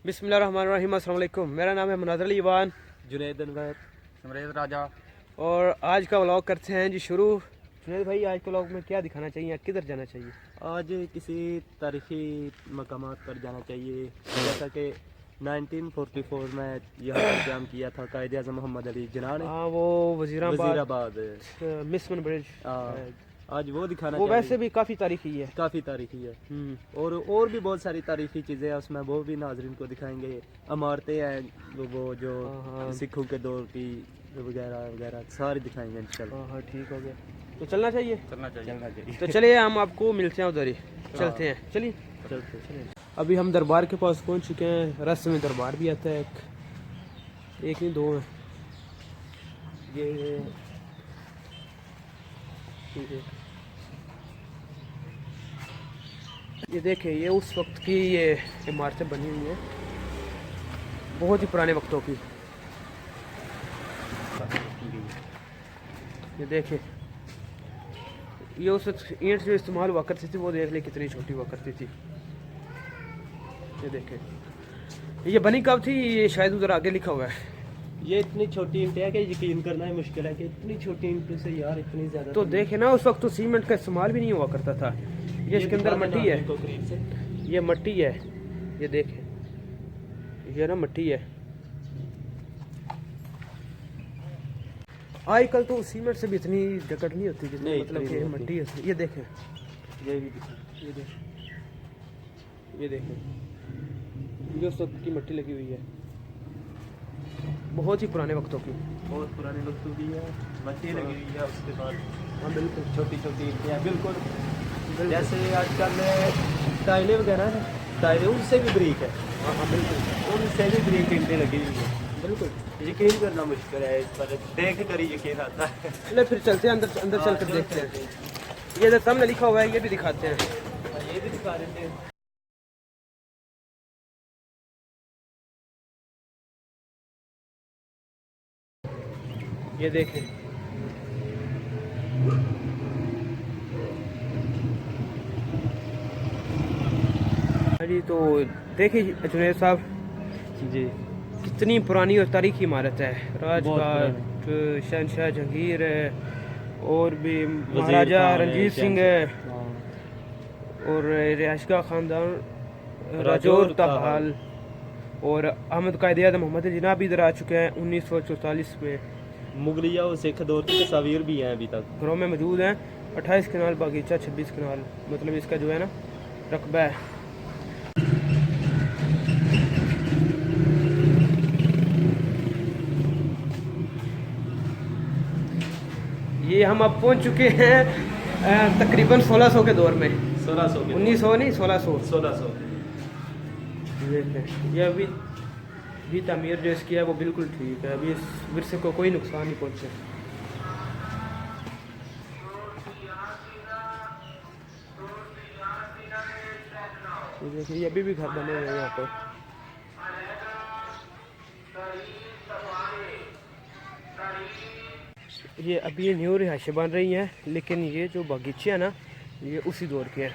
बिस्मिल्लाहिर्रहमानिर्रहीम। अस्सलाम वालेकुम। मेरा नाम है मुनाज़र अली ईवान, जुनैद अनवर, समरेज़ राजा। और आज का व्लॉग करते हैं जी शुरू। जुनैद भाई, आज के व्लॉग में क्या दिखाना चाहिए, किधर जाना चाहिए? आज किसी तारीख़ी मकामात पर जाना चाहिए, जैसा कि 1944 में यहाँ पर क़याम किया था कायदे आज़म मोहम्मद अली जिन्ना ने। हाँ, वो वज़ीराबाद मिसमन ब्रिज। आज वो दिखाना वो चाहिए। वैसे भी काफ़ी तारीखी है। काफ़ी तारीख़ी है और भी बहुत सारी तारीख़ी चीज़ें हैं उसमें, वो भी नाज़रीन को दिखाएंगे। इमारतें हैं वो जो सिखों के दौर की वगैरह वगैरह सारी दिखाएंगे इंशाल्लाह। हाँ, ठीक हो गया। तो चलना चाहिए। चलना चाहिए। तो चलिए, हम आपको मिलते हैं उधर ही। चलते हैं, चलिए चलिए। अभी हम दरबार के पास पहुंच चुके हैं। रास्ते में दरबार भी आता है, एक नहीं दो है। ये देखें, ये उस वक्त की ये इमारतें बनी हुई हैं, बहुत ही पुराने वक्तों की। ये देखें, ये उस वक्त ईंट जो इस्तेमाल हुआ करती थी, वो देख ले कितनी छोटी हुआ करती थी। ये देखें, ये बनी कब थी, ये शायद उधर आगे लिखा हुआ है। ये इतनी छोटी ईंटें है कि यकीन करना ही मुश्किल है कि इतनी छोटी ईंटों से यार इतनी ज़्यादा। तो देखे ना, उस वक्त तो सीमेंट का इस्तेमाल भी नहीं हुआ करता था। ये इसके अंदर मट्टी है, ये मट्टी है। ये देखे, ये ना मट्टी है। आजकल तो सीमेंट से भी इतनी जकड़ नहीं होती जितनी मतलब कि मट्टी है। ये देखें, ये भी ये देखें, ये देखें, ये उस वक्त की मट्टी लगी हुई है, बहुत ही पुराने वक्तों की। बहुत पुराने वक्तों की है, मट्टी लगी हुई है। उसके बाद हाँ बिल्कुल, छोटी छोटी ईंटें हैं बिल्कुल जैसे आजकल टाइलें वगैरह है, टाइलें उनसे भी ब्रीक है। हाँ बिल्कुल, उनसे भी ब्रीक ईंटें लगी हुई है। बिल्कुल। यकीन करना मुश्किल है इस पर, देख कर ही यकीन आता है। चले फिर चलते हैं अंदर, अंदर चल कर देखते हैं। ये जो सामने लिखा हुआ है, ये भी दिखाते हैं। ये भी दिखा देते हैं। ये देखें, जी तो देखिए जुनैद साहब जी, कितनी पुरानी और तारीखी इमारत है। राजघाट, शहनशाह जहांगीर है, और भी महाराजा रंजीत सिंह है, और रिहायशगाह खानदान राजौर ताहाल, और अहमद कायदे आज़म मोहम्मद अली जिन्ना भी इधर आ चुके हैं 1944 में। मुगलिया और सिख दौर की तस्वीर भी हैं अभी तक घरों में मौजूद हैं। 28 कनाल बागीचा, 26 कनाल, मतलब इसका जो है ना रकबा है। ये हम अब पहुंच चुके हैं तकरीबन 1600 के दौर में। 1600 1900 नहीं, 1600। ये अभी भी तामीर जो इसकी है वो बिल्कुल ठीक है। अभी इस विरसे को कोई नुकसान नहीं पहुंचे। ये देखिए, ये अभी भी घर बने हुए हैं यहाँ पर। ये अभी ये न्यू रिहाइशें बन रही हैं, लेकिन ये जो बागीचे हैं ना, ये उसी दौर के हैं।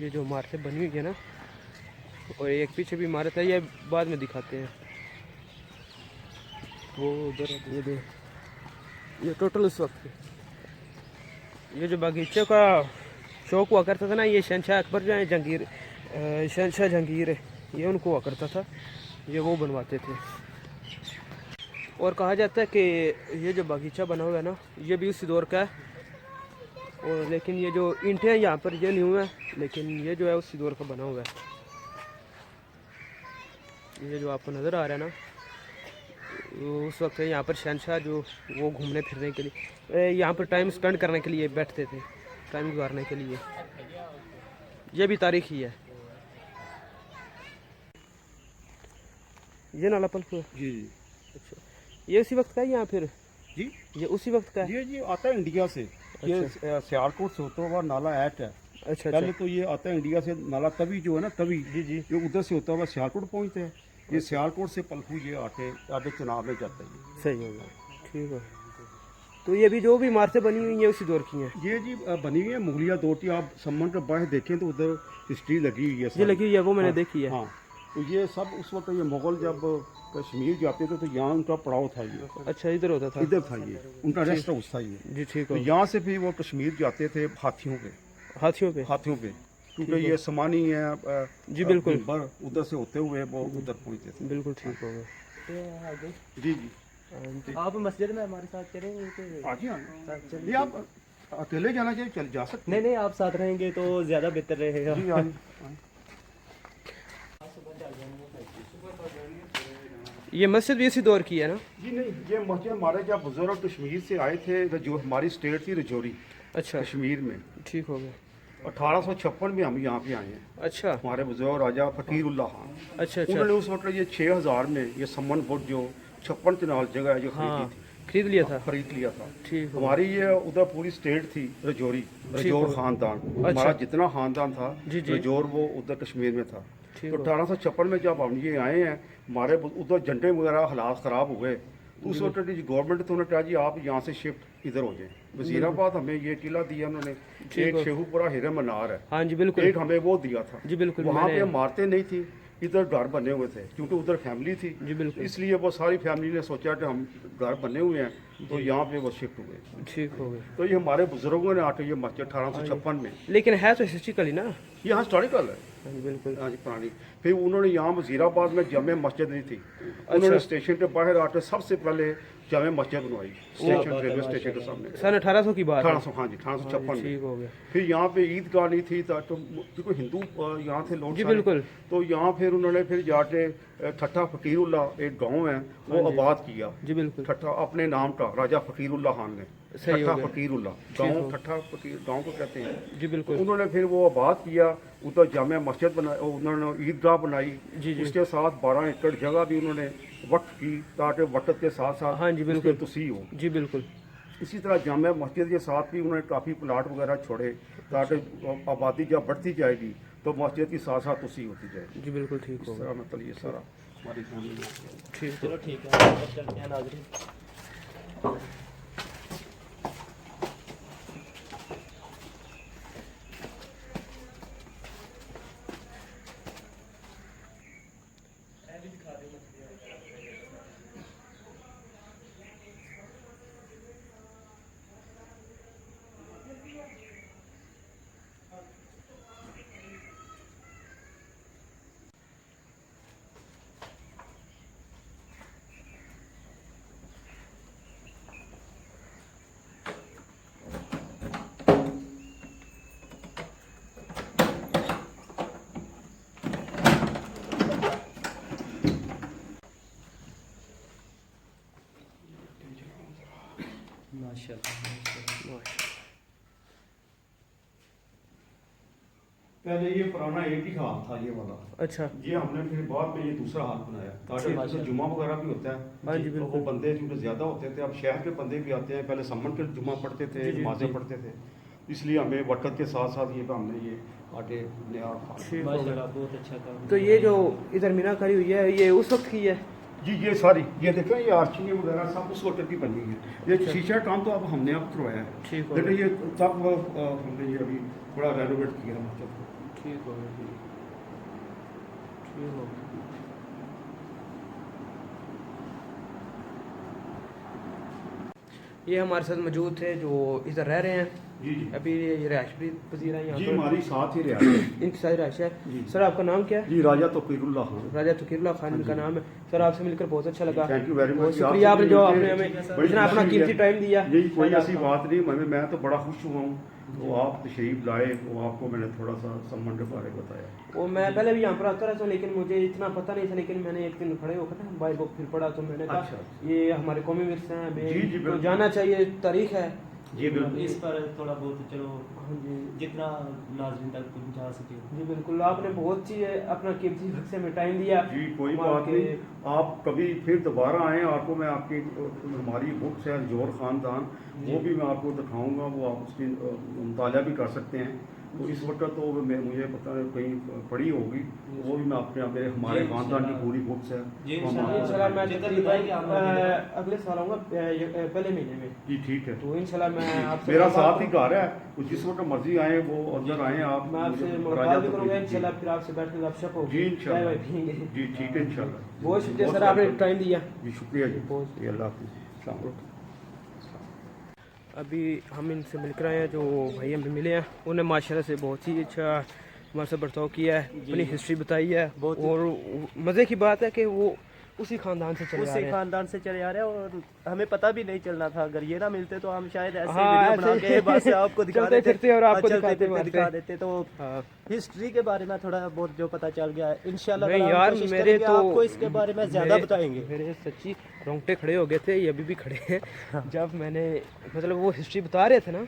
ये जो इमारतें बनी हुई है ना, और एक पीछे भी इमारत है, ये बाद में दिखाते हैं। वो उधर ये टोटल उस वक्त ये जो बागीचे का शौक हुआ करता था ना, ये शहनशाह अकबर जो है जहांगीर, शहनशाह जहांगीर है, ये उनको हुआ करता था, ये वो बनवाते थे। और कहा जाता है कि ये जो बागीचा बना हुआ है ना, ये भी उसी दौर का है। और लेकिन ये जो ईंटें हैं यहाँ पर, ये न्यू है, लेकिन ये जो है उसी दौर का बना हुआ है। ये जो आपको नज़र आ रहा है ना, उस वक्त यहाँ पर शहनशाह जो वो घूमने फिरने के लिए, यहाँ पर टाइम स्पेंड करने के लिए बैठते थे, टाइम गुजारने के लिए। ये भी तारीखी है। ये नाला पलखू जी। अच्छा, ये उसी वक्त का है या फिर? जी, ये उसी वक्त का है। ये आता है इंडिया से। ये सियालकोट से होता हुआ नाला ऐट है। अच्छा, पहले तो ये आता है इंडिया से नाला, तभी जो है ना, तभी जी ये उधर से होता हुआ सियालकोट पहुंचते हैं। ये सियालकोट से पलखू ये आटे चुनाव में जाता है। सही हो गया, ठीक है। तो ये भी जो भी इमारतें बनी हुई हैं उसी दौर की हैं। ये जी बनी हुई है मुगलिया दौर की। आप समन के बाहर देखें तो उधर हिस्ट्री लगी हुई है। ये लगी हुई है, वो मैंने हाँ, देखी है। हाँ, तो ये सब उस वक्त ये मुग़ल जब कश्मीर जाते थे तो यहाँ उनका पड़ाव था ये, अच्छा इधर होता था। इधर था ये उनका रेस्ट हाउस था ये। जी ठीक तो हो। यहाँ से भी वो कश्मीर जाते थे हाथियों पे, हाथियों पे। हाथियों पे, क्योंकि ये समानी है जी बिल्कुल। उधर से होते हुए वो उधर पहुँचते थे। बिल्कुल ठीक हो गया। जी जी आप मस्जिद में हमारे साथ चलेंगे कि आज ही आना। ये आप अकेले जाना चाहिए, चल जा सकते नहीं नहीं, आप साथ रहेंगे तो ज़्यादा बेहतर रहेगा। हैं। जी आज ये मस्जिद भी इसी दौर की है ना? जी नहीं, ये मस्जिद हमारे जब बुजुर्ग कश्मीर से आए थे, जो हमारी स्टेट थी रजौरी अच्छा कश्मीर में, ठीक हो गया। 1856 में हम यहाँ पे आए हैं। अच्छा हमारे बुजुर्ग राजा फकीरुल्लाह खान, अच्छा अच्छा। उन्होंने उस वक्त ये 6000 में ये सम्मन फुट जो 56 कनाल जगह है जो हाँ खरीदी थी, खरीद लिया था। खरीद लिया था। ठीक हो। हमारी ये उधर पूरी स्टेट थी रजौरी, रजौर खानदान, हमारा जितना खानदान था जी, जी। रजौर वो उधर कश्मीर में था। ठीक तो 1856 में जब हम ये आए हैं, हमारे उधर झंडे वगैरह हालात ख़राब हो गए, तो उस वक्त गवर्नमेंट तो उन्होंने कहा जी आप यहाँ से शिफ्ट इधर हो जाएं। वजीराबाद हमें ये किला दिया उन्होंने, एक शेखुपुरा हिरन मनार है, हाँ जी बिल्कुल। एक हमें वो दिया था। जी बिल्कुल। वहाँ पे मैंने इमारतें नहीं थी, इधर घर बने हुए थे, क्योंकि उधर फैमिली थी, जी बिल्कुल इसलिए वो सारी फैमिली ने सोचा कि हम घर बने हुए हैं तो यहाँ पे वो शिफ्ट हुए। ठीक हो गया। तो ये हमारे बुजुर्गों ने आके ये मस्जिद 1856 में, लेकिन है तो हिस्ट्रिकली ना? ये हिस्टोरिकल है। हाँ जी बिल्कुल। हाँ जी पुरानी। फिर उन्होंने यहाँ वजीराबाद में जामे मस्जिद नहीं थी, उन्होंने स्टेशन के बाहर आके सबसे पहले जामे मस्जिद बनवाई, स्टेशन रेलवे स्टेशन के सामने। सन 1800 की बात है। 1800, हाँ जी 1856 में। ठीक हो गया। फिर यहाँ पे ईदगाह नहीं थी, तो क्योंकि हिंदू यहाँ थे लोग जी सारे, बिल्कुल। तो यहाँ फिर उन्होंने फिर जाके ठट्ठा फकीरुल्लाह एक गांव है वो आबाद किया, जी बिल्कुल। ठट्ठा अपने नाम का, राजा फकीरुल्लाह खान ने, सही हो ठट्ठा गया। फकीरुल्लाह गांव, ठट्ठा फकीर गांव को कहते हैं। जी बिल्कुल। उन्होंने फिर वो आबाद किया, उधर जामिया मस्जिद बनाई, उन्होंने ईदगाह बनाई, जी जी। उसके साथ 12 एकड़ जगह भी उन्होंने वक्फ की, ताकि वक़्त के साथ साथ हाँ जी बिल्कुल। तुसी हो। जी बिल्कुल। इसी तरह जामिया मस्जिद के साथ भी उन्होंने काफ़ी प्लाट वगैरह छोड़े, ताकि आबादी जब बढ़ती जाएगी तो मस्जिद की साथ साथ तुसी होती जाएगी। जी बिल्कुल ठीक हो इस गया। तरह मतलब ये सारा हमारी फैमिली में। ठीक चलो ठीक है, अब चलते हैं नाज़रीन। पहले ये पुराना एक ही हाल था ये वाला, अच्छा ये हमने फिर बाद में ये दूसरा हाल बनाया, ताकि जैसे जुमा वगैरह भी होता हाँ है जी तो वो बिल्कुल। बंदे क्योंकि ज़्यादा होते थे, अब शहर के बंदे भी आते हैं, पहले सम्मन के जुमा पढ़ते थे, नमाजें पढ़ते थे, इसलिए हमें वक़्त के साथ साथ ये हमने ये आगे नया ठीक हो गया। माशाल्लाह बहुत अच्छा काम। तो ये जो इधर मीनाकारी हुई है ये उस वक्त की है? जी ये सारी ये देखें, ये आर्चिंग वगैरह सब उस वक्त की बनी है। ये शीशा काम तो अब हमने अब करवाया है, ठीक हो लेकिन गया। ये तब हमने ये अभी थोड़ा रेनोवेट किया मस्जिद को। ठीक हो गया। ठीक हो गया। ये हमारे साथ मौजूद थे जो इधर रह रहे हैं जी जी अभी, ये रिहायश भी पसीर है यहाँ जी पर, हमारी साथ ही रियासत है। इनकी सारी रिहायश है। जी। सर आपका नाम क्या है? जी राजा तौकीरुल्लाह खान। राजा तकीरुल्लाह खान इनका नाम है। सर आपसे मिलकर बहुत अच्छा लगा। थैंक यू वेरी बहुत मच। शुक्रिया आपने जो आपने बड़ी हमें इतना अपना खुशी कीमती है। टाइम दिया। जी कोई शायद ऐसी आपका- बात नहीं, मैं तो बड़ा खुश हुआ हूँ तो आप तशरीफ लाए, तो आपको मैंने थोड़ा सा सम्मान के बारे में बताया। वो मैं पहले भी यहाँ पर आता रहता हूँ लेकिन मुझे इतना पता नहीं था, लेकिन मैंने एक दिन खड़े होकर ना मोबाइल को फिर पढ़ा तो मैंने कहा अच्छा। ये हमारे कौमी विरसे हैं, हमें जी, जी, तो बिल्कुल। जानना चाहिए, तारीख है। जी बिल्कुल। इस पर थोड़ा बहुत चलो हाँ जी जितना नाज़रीन तक पहुंचा सके। जी बिल्कुल, आपने बहुत चीज़ अपना कीमती वक्त से हमें टाइम दिया। जी कोई हम बात आपके- नहीं, आप कभी फिर दोबारा आएँ, आपको मैं आपकी हमारी बुक्स है जोर ख़ानदान, वो भी मैं आपको दिखाऊंगा, वो आप उसकी मुताला भी कर सकते हैं। तो इस वक्त तो मुझे पता नहीं कहीं पड़ी होगी, वो भी मैं अपने मेरे हमारे खानदान की पूरी बुक्स है। इंशाल्लाह मैं अगले साल आऊँगा पहले महीने में जी ठीक है। तो इंशाल्लाह मैं आपसे मेरा साथ ही घर है, तो जिस वक्त मर्जी आए वो अंदर आए आप, मैं आपसे मुलाकात भी करूँगा इंशाल्लाह, फिर आपसे बैठ कर गपशप होगी। जी इंशाल्लाह पियेंगे। जी ठीक है इंशाल्लाह। बहुत शुक्रिया सर, आपने टाइम दिया। जी शुक्रिया जी, अल्लाह हाफिज़। अभी हम इनसे मिल कर आए हैं, जो भाई हमें मिले हैं, उन्हें माशाल्लाह से बहुत ही अच्छा हमारे साथ बर्ताव किया है, अपनी हिस्ट्री बताई है, और मज़े की बात है कि वो उसी खानदान से चले आ रहे हैं। खानदान से चले आ रहे हैं, और हमें पता भी नहीं चलना था। अगर ये ना मिलते तो हम शायद ऐसे हाँ, वीडियो बना के बस आपको दिखा देते और आपको दिखा देते। तो हिस्ट्री के बारे में थोड़ा बहुत जो पता चल गया है, इंशाल्लाह यार मेरे तो आपको इसके बारे में ज्यादा बताएंगे। मेरे सच्ची रोंगटे खड़े हो गए थे, ये अभी भी खड़े हैं, जब मैंने मतलब वो हिस्ट्री बता रहे थे ना,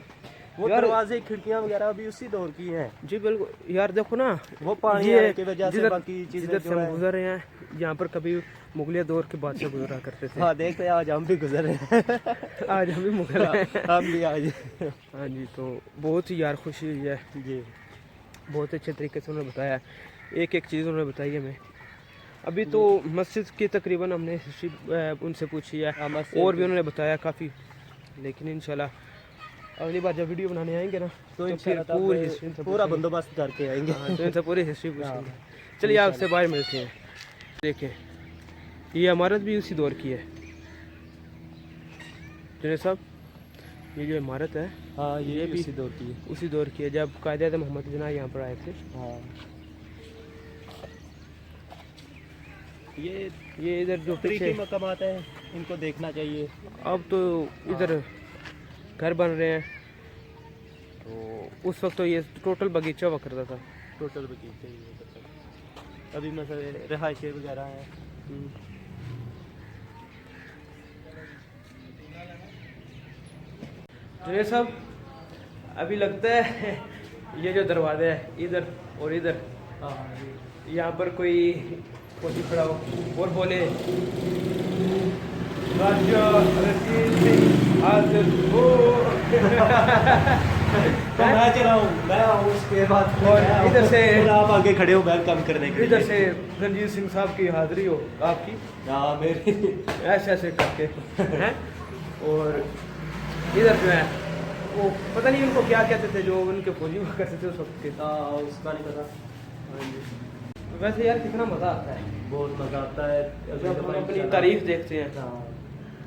वो दरवाजे खिड़कियां वगैरह भी उसी दौर की हैं। जी बिल्कुल यार, देखो ना वो पानी की वजह से बाकी चीजें से हम गुजर रहे हैं, यहाँ पर कभी मुगलिया दौर के बादशाह गुजरा करते थे। हाँ देखते हैं, आज हम भी गुजर रहे हैं। आज हम भी मुगल हैं, हम भी आज। हाँ जी, तो बहुत ही यार खुशी हुई है जी, बहुत अच्छे तरीके से उन्होंने बताया, एक एक चीज़ उन्होंने बताई हमें। अभी तो मस्जिद की तकरीबन हमने हिस्ट्री उनसे पूछी है, और भी उन्होंने बताया काफ़ी, लेकिन इंशाल्लाह अगली बार जब वीडियो बनाने आएंगे ना तो फिर पूरी हिस्ट्री पूरा बंदोबस्त करके आएंगे। तो इनसे पूरी हिस्ट्री पूछेंगे। चलिए आपसे बाहर मिलते हैं। देखें ये इमारत भी उसी दौर की है जुनैद साहब, ये जो इमारत है हाँ ये भी उसी दौर की है, जब कायदे मोहम्मद जना यहाँ पर आए थे। हाँ ये इधर जो पीछे मकामात है, इनको देखना चाहिए। अब तो इधर घर बन रहे हैं, तो उस वक्त तो ये टोटल बगीचा हुआ करता था। टोटल बगीचे अभी मतलब रिहाइशें वगैरह हैं। जुनैद साहब अभी लगता है ये जो दरवाज़ा है इधर और इधर, यहाँ पर कोई कोई खड़ा हो और बोले राजा रणजीत सिंह हाजिर हो। मैं चलाऊं, मैं उसके बाद और इधर से आप आगे खड़े हो वेलकम करने के लिए। इधर से रणजीत सिंह साहब की हाजिरी हो आपकी, हाँ मेरी ऐसे ऐसे करके हैं। और इधर जो है वो पता नहीं उनको क्या कहते थे, जो उनके फौजी हुआ करते थे उस वक्त के। उसका नहीं पता। हाँ जी, वैसे यार कितना मज़ा आता है, बहुत मज़ा आता है जब हम अपनी तारीख देखते हैं। हाँ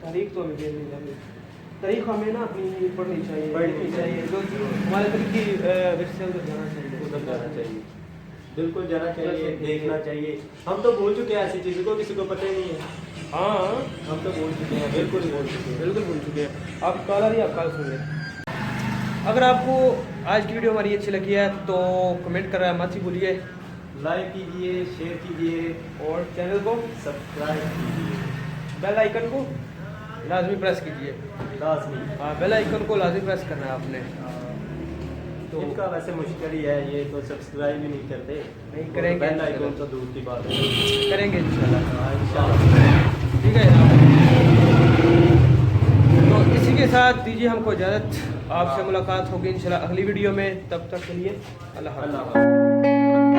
तारीख तो हमें देखनी चाहिए, तारीख हमें ना अपनी पढ़नी चाहिए, जो हमारे तरीके विरसे से उधर जाना चाहिए, बिल्कुल जाना चाहिए, देखना चाहिए। हम तो भूल चुके हैं ऐसी चीज़ों को, किसी को पता ही नहीं है। हाँ हम तो भूल चुके हैं, बिल्कुल भूल चुके हैं। आप कल आ रही आप कल सुन रहे। अगर आपको आज की वीडियो हमारी अच्छी लगी है तो कमेंट करना मत ही भूलिए, लाइक कीजिए, शेयर कीजिए, और चैनल को सब्सक्राइब कीजिए, बेल आइकन को लाजमी प्रेस कीजिए। लाजमी, हाँ बेल आइकन को लाजमी प्रेस करना है आपने। तो इनका वैसे मुश्किल ही है, ये तो सब्सक्राइब ही नहीं करते। नहीं करेंगे, बेल आइकन तो दूर की बात है, करेंगे इंशाल्लाह। इंशाल्लाह। ठीक है जनाब, तो इसी के साथ दीजिए हमको इजाज़त, आपसे मुलाकात होगी इंशाल्लाह अगली वीडियो में, तब तक के लिए अल्लाह हाफ़िज़।